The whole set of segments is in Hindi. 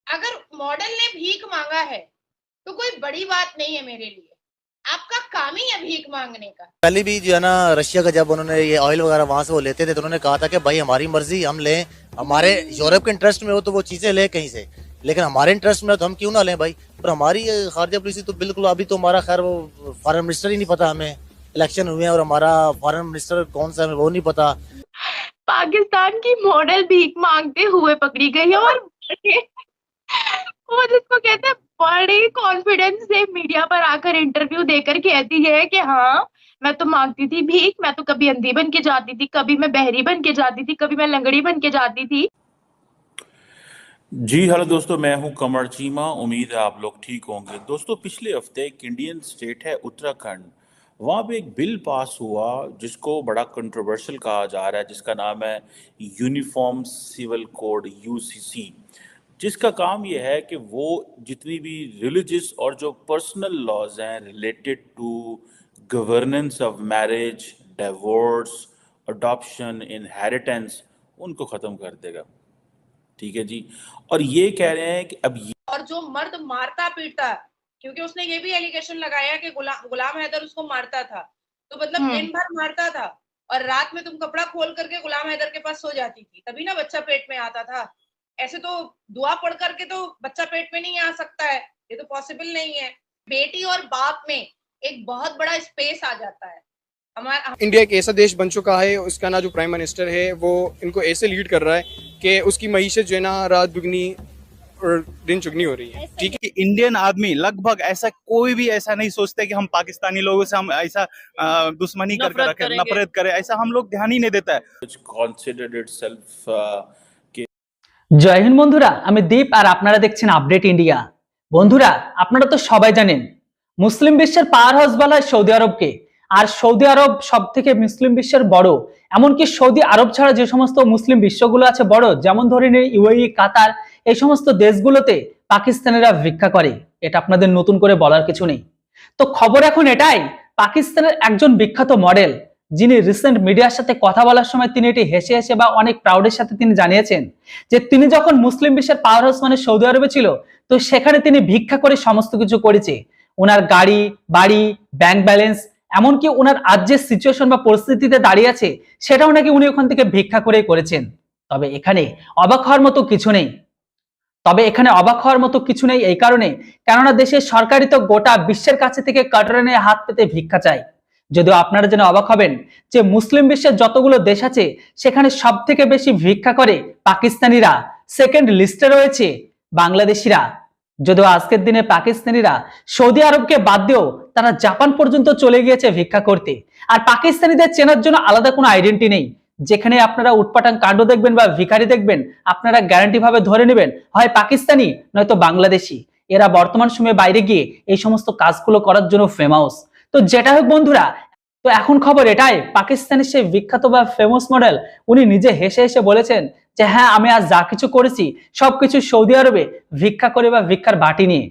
अगर मॉडल ने भीख मांगा है तो कोई बड़ी बात नहीं है मेरे लिए। आपका काम ही है भीख मांगने का। पहले भी जो है ना, रशिया का जब उन्होंने ये ऑयल वगैरह वहां से वो लेते थे तो उन्होंने कहा था कि भाई हमारी मर्जी, हम लें, हमारे यूरोप के इंटरेस्ट में हो तो वो चीजें लें कहीं से, लेकिन हमारे इंटरेस्ट में हो तो हम क्यों ना लें भाई। पर हमारी खारजा पॉलिसी तो बिल्कुल, अभी तो हमारा खैर वो फॉरेन मिनिस्टर ही नहीं पता हमें, इलेक्शन हुए हैं और हमारा फॉरेन मिनिस्टर कौन सा है वो नहीं पता। पाकिस्तान की मॉडल भीख मांगते हुए पकड़ी गई है और वो जिसको कहते हैं बड़े कॉन्फिडेंस से मीडिया पर आकर इंटरव्यू देकर कहती है कि हाँ, मैं तो मांगती थी भीख, मैं तो कभी अंधी बन के जाती थी, कभी मैं बहरी बन के जाती थी, कभी मैं लंगड़ी बन के जाती थी। जी हेलो दोस्तों, मैं हूं कमर चीमा। उम्मीद है आप लोग ठीक होंगे। दोस्तों, पिछले हफ्ते एक इंडियन स्टेट है उत्तराखंड, वहाँ पे एक बिल पास हुआ जिसको बड़ा कंट्रोवर्शियल कहा जा रहा है, जिसका नाम है यूनिफॉर्म सिविल कोड यूसीसी, जिसका काम यह है कि वो जितनी भी रिलीजियस और जो पर्सनल लॉज हैं related to governance of marriage, divorce, adoption, inheritance, उनको ख़त्म कर देगा। ठीक है जी। और ये कह रहे हैं कि अब ये और जो मर्द मारता पीटता, क्योंकि उसने ये भी एलिगेशन लगाया कि गुलाम हैदर उसको मारता था, तो मतलब दिन भर मारता था और रात में तुम कपड़ा खोल करके गुलाम हैदर के पास सो जाती थी, तभी ना बच्चा पेट में आता था। ऐसे तो दुआ पढ़ करके तो बच्चा पेट में नहीं आ सकता है, ये तो पॉसिबल नहीं है। बेटी और बाप में एक बहुत बड़ा स्पेस आ जाता है। इंडिया एक ऐसा देश बन चुका है, उसका ना जो प्राइम मिनिस्टर है वो इनको ऐसे लीड कर रहा है कि उसकी मईशत जो है ना रात दुगनी और दिन चुगनी हो रही है। ठीक है, इंडियन आदमी लगभग ऐसा कोई भी ऐसा नहीं सोचते कि हम पाकिस्तानी लोगों से हम ऐसा दुश्मनी करके रखें, नफरत करें, ऐसा हम लोग ध्यान ही नहीं देता है। considered itself জয় হিন্দ বন্ধুরা, আমি দীপ আর আপনারা দেখছেন আপডেট ইন্ডিয়া। বন্ধুরা, আপনারা তো সবাই জানেন মুসলিম বিশ্বের পাওয়ার হাউস বলা হয় সৌদি আরবকে, আর সৌদি আরব সবথেকে মুসলিম বিশ্বের বড়। এমনকি সৌদি আরব ছাড়া যে সমস্ত মুসলিম বিশ্বগুলো আছে বড়, যেমন ধরে নিন ইউএই, কাতার, এই সমস্ত দেশগুলোতে পাকিস্তানিরা ভিক্ষা করে। এটা আপনাদের নতুন করে বলার কিছু নেই। তো খবর এখন এটাই, পাকিস্তানের একজন বিখ্যাত মডেল যিনি রিসেন্ট মিডিয়ার সাথে কথা বলার সময় তিনি এটি হেসে হেসে বা অনেক প্রাউডের সাথে তিনি জানিয়েছেন যে তিনি যখন মুসলিম বিশ্বের পাওয়ার হাউস মানে সৌদি আরবে ছিল, তো সেখানে তিনি ভিক্ষা করে সমস্ত কিছু করেছে। ওনার গাড়ি, বাড়ি, ব্যাংক ব্যালেন্স, এমনকি ওনার আজ যে সিচুয়েশন বা পরিস্থিতিতে দাঁড়িয়ে আছে সেটাও নাকি উনি ওখান থেকে ভিক্ষা করেই করেছেন। তবে এখানে অবাক হওয়ার মতো কিছু নেই। এই কারণে, কেননা দেশের সরকারই তো গোটা বিশ্বের কাছে থেকে কাটরে নিয়ে হাত পেতে ভিক্ষা চায়। যদিও আপনারা জেনে অবাক হবেন যে মুসলিম বিশ্বের যতগুলো দেশ আছে সেখানে সব থেকে বেশি ভিক্ষা করে পাকিস্তানিরা, সেকেন্ড লিস্টে রয়েছে বাংলাদেশিরা। যদিও আজকের দিনে পাকিস্তানিরা সৌদি আরবকে বাদ দিয়েও তারা জাপান পর্যন্ত চলে গিয়েছে ভিক্ষা করতে। আর পাকিস্তানিদের চেনার জন্য আলাদা কোনো আইডেন্টি নেই। যেখানে আপনারা উটপাটাং কাণ্ড দেখবেন বা ভিখারি দেখবেন, আপনারা গ্যারান্টি ভাবে ধরে নেবেন হয় পাকিস্তানি নয়তো বাংলাদেশি। এরা বর্তমান সময়ে বাইরে গিয়ে এই সমস্ত কাজগুলো করার জন্য ফেমাস। তো যেটা হোক বন্ধুরা, তো এখন খবর এটাই, পাকিস্তানের সেই বিখ্যাত বা ফেমাস মডেল উনি নিজে হেসে হেসে বলেছেন যে হ্যাঁ, আমি আজ যা কিছু করেছি সবকিছু সৌদি আরবে ভিক্ষা করে বা ভিক্ষার বাটি নিয়ে।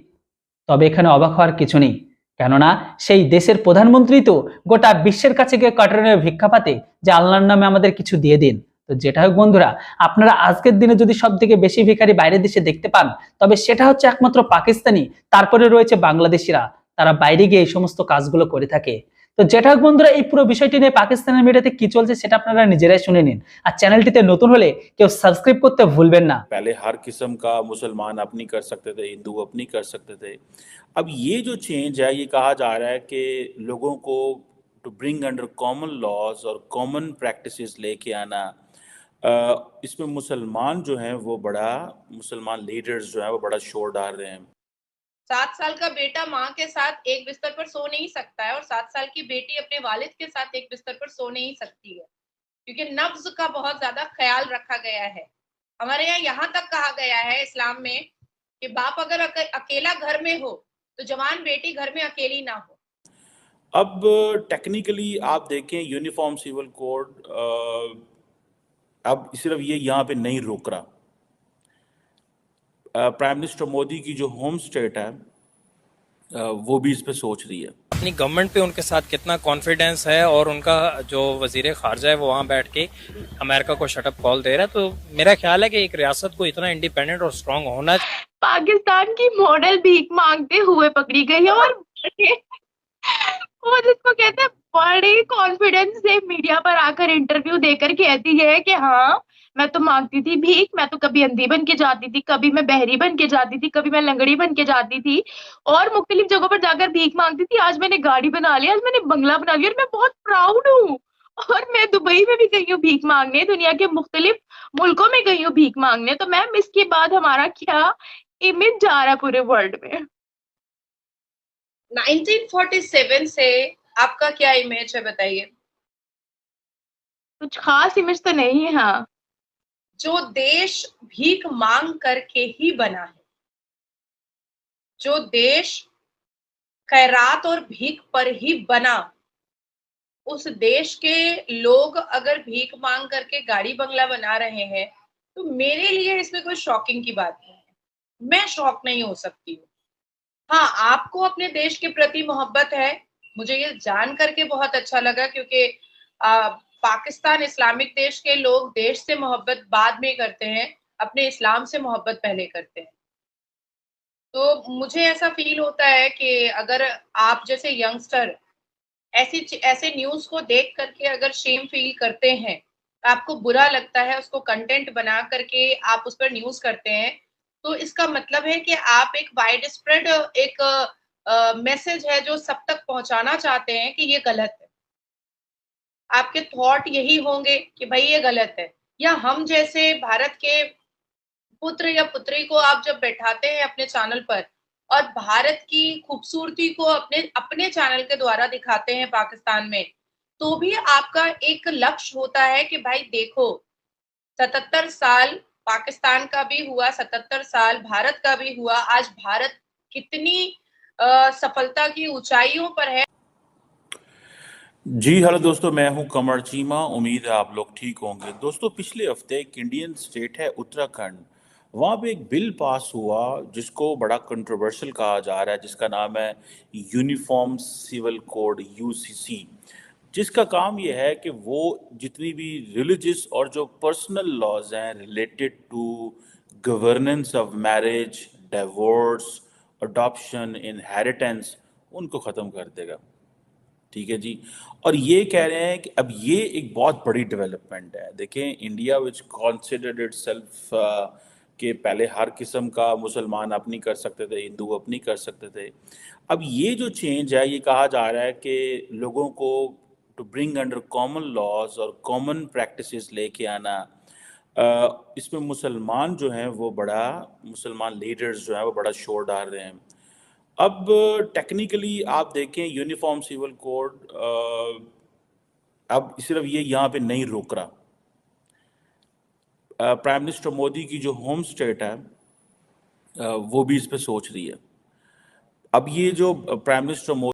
তবে এখানে অবাক হওয়ার কিছু নেই, কেননা সেই দেশের প্রধানমন্ত্রী তো গোটা বিশ্বের কাছে গিয়ে কাটারে ভিক্ষা পাতে যে আল্লাহর নামে আমাদের কিছু দিয়ে দিন। তো যেটা হোক বন্ধুরা, আপনারা আজকের দিনে যদি সব থেকে বেশি ভিখারি বাইরের দেশে দেখতে পান তবে সেটা হচ্ছে একমাত্র পাকিস্তানি, তারপরে রয়েছে বাংলাদেশিরা। তারা বাইরে গিয়ে এই সমস্ত কাজগুলো করে থাকে। তো যেটা হোক বন্ধুরা, এই পুরো বিষয়টি নিয়ে পাকিস্তানের মিডিয়াতে কি চলছে সেটা আপনারা নিজেরাই শুনে নিন। আর চ্যানেলটিতে নতুন হলে কেউ সাবস্ক্রাইব করতে ভুলবেন না। पहले हर किस्म का मुसलमान अपनी कर सकते थे, हिंदू अपनी कर सकते थे। अब ये जो चेंज है, ये कहा जा रहा है कि लोगों को to bring under common laws और कॉमन प्रैक्टिसेस लेके आना। इसमें मुसलमान जो हैं वो बड़ा, मुसलमान लीडर्स जो हैं वो बड़ा शोर डाल रहे हैं। 7 साल का बेटा माँ के साथ एक बिस्तर पर सो नहीं सकता है और 7 साल की बेटी अपने वालिद के साथ एक बिस्तर पर सो नहीं सकती है, क्योंकि नफ्ज का बहुत ज्यादा ख्याल रखा गया है। हमारे यहाँ तक कहा गया है इस्लाम में कि बाप अगर अकेला घर में हो तो जवान बेटी घर में अकेली ना हो। अब टेक्निकली आप देखें, यूनिफॉर्म सिविल कोड अब सिर्फ ये यहाँ पे नहीं रोक रहा। प्राइम मिनिस्टर मोदी की जो होम स्टेट है वो भी इस पे सोच रही है। अपनी गवर्नमेंट पे उनके साथ कितना कॉन्फिडेंस है और उनका जो वजीर खारजा है वो वहाँ बैठ के अमेरिका को शटअप कॉल दे रहा है, तो मेरा ख्याल है कि एक रियासत को इतना इंडिपेंडेंट और स्ट्रांग होना पाकिस्तान की मॉडल भीख मांगते हुए पकड़ी गई है और वो जिसको कहते हैं बड़े कॉन्फिडेंस से मीडिया पर आकर इंटरव्यू देकर कहती है कि हाँ मैं तो मांगती थी भीख, मैं तो कभी अंधी बन के जाती थी, कभी मैं बहरी बन के जाती थी, कभी मैं लंगड़ी बन के जाती थी और मुख्तलिफ जगहों पर जाकर भीख मांगती थी। आज मैंने गाड़ी बना ली, आज मैंने बंगला बना लिया और मैं बहुत प्राउड हूँ। और मैं दुबई में भी गई हूँ भीख मांगने, दुनिया के मुख्तलिफ मुल्कों में गई हूँ भीख मांगने। तो मैम इसके बाद हमारा क्या इमेज जा रहा है पूरे वर्ल्ड में? 1947 से आपका क्या इमेज है बताइए? कुछ खास इमेज तो नहीं है। हाँ, जो देश भीख मांग करके ही बना है, जो देश खैरात और भीख पर ही बना, उस देश के लोग अगर भीख मांग करके गाड़ी बंगला बना रहे हैं तो मेरे लिए इसमें कोई शॉकिंग की बात नहीं है। मैं शॉक नहीं हो सकती हूँ। हाँ, आपको अपने देश के प्रति मोहब्बत है, मुझे ये जान करके बहुत अच्छा लगा, क्योंकि पाकिस्तान इस्लामिक देश के लोग देश से मोहब्बत बाद में करते हैं, अपने इस्लाम से मोहब्बत पहले करते हैं। तो मुझे ऐसा फील होता है कि अगर आप जैसे यंगस्टर ऐसे न्यूज़ को देख करके अगर शेम फील करते हैं, आपको बुरा लगता है, उसको कंटेंट बना करके आप उस पर न्यूज़ करते हैं, तो इसका मतलब है कि आप एक वाइड स्प्रेड एक मैसेज है जो सब तक पहुंचाना चाहते हैं कि ये गलत है। आपके थॉट यही होंगे कि भाई ये गलत है। या हम जैसे भारत के पुत्र या पुत्री को आप जब बैठाते हैं अपने चैनल पर और भारत की खूबसूरती को अपने अपने चैनल के द्वारा दिखाते हैं पाकिस्तान में, तो भी आपका एक लक्ष्य होता है कि भाई देखो 77 साल पाकिस्तान का भी हुआ, 77 साल भारत का भी हुआ, आज भारत कितनी सफलता की ऊंचाइयों पर है। जी हेलो दोस्तों, मैं हूं कमर चीमा। उम्मीद है आप लोग ठीक होंगे। दोस्तों, पिछले हफ्ते एक इंडियन स्टेट है उत्तराखंड, वहाँ पे एक बिल पास हुआ जिसको बड़ा कंट्रोवर्शियल कहा जा रहा है, जिसका नाम है यूनिफॉर्म सिविल कोड यूसीसी, जिसका काम यह है कि वो जितनी भी रिलीजियस और जो पर्सनल लॉज हैं related to governance of marriage, divorce, adoption, inheritance, उनको ख़त्म कर देगा। ठीक है जी। और ये कह रहे हैं कि अब ये एक बहुत बड़ी डेवलपमेंट है। देखें, इंडिया विच कॉन्सिडर्ड इटसेल्फ कि पहले हर किस्म का मुसलमान अपनी कर सकते थे, हिंदू अपनी कर सकते थे। अब ये जो चेंज है, ये कहा जा रहा है कि लोगों को to bring under common laws और कॉमन प्रैक्टिसेस लेके आना। इसमें मुसलमान जो हैं वो बड़ा, मुसलमान लीडर्स जो हैं वो बड़ा शोर डाल रहे हैं। अब टेक्निकली आप देखें, यूनिफॉर्म सिविल कोड अब सिर्फ ये यहाँ पे नहीं रोक रहा। प्राइम मिनिस्टर मोदी की जो होम स्टेट है वो भी इस पे सोच रही है। अब ये जो प्राइम मिनिस्टर मोदी